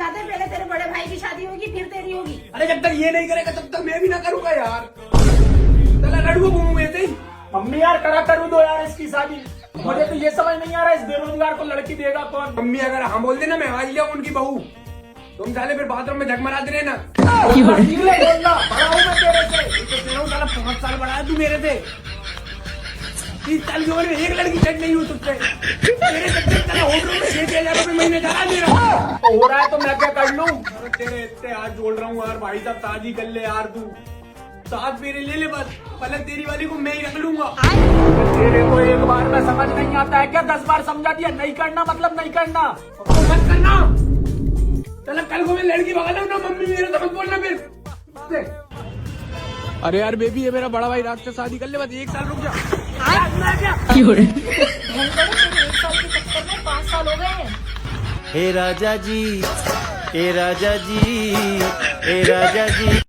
समझाते हैं, पहले तेरे बड़े भाई की शादी होगी फिर तेरी होगी। अरे जब तक ये नहीं करेगा तब तक मैं भी ना करूंगा यार। चला लड़ुआ घूमू मैं तेरी। मम्मी यार करा करूँ दो यार इसकी शादी। मुझे तो ये समझ नहीं आ रहा इस बेरोजगार को लड़की देगा कौन। मम्मी अगर हम बोल देना मैं आ जाऊँ उनकी बहू, तुम साले फिर बाथरूम में झकमराते रहना। बोलना बड़ा हूँ मैं तेरे से। साला 5 साल बड़ा है तू मेरे से। 30 साल की उम्र में एक लड़की सेट नहीं हुई तुझसे। तेरे चक्कर में तेरा होटल में 6,000 रुपए महीने जा दे रहा है। हो रहा है तो मैं क्या कर लूँ। तेरे इतने हाथ जोड़ रहा हूँ यार भाई साहब, शादी कर ले यार तू। 7 फेरे ले ले बस, पलक तेरी वाली को मैं ही रख लूंगा। तेरे को एक बार में समझ नहीं आता है क्या? 10 बार समझा दिया, नहीं करना मतलब नहीं करना। तो मत करना। चल कल को मैं लड़की भगा लूँ ना मम्मी मेरे से मत बोलना फिर। अरे यार बेबी ये मेरा बड़ा भाई रात से शादी कर ले, बस 1 साल रुक जा। हे राजा जी, हे राजा जी, हे राजा जी।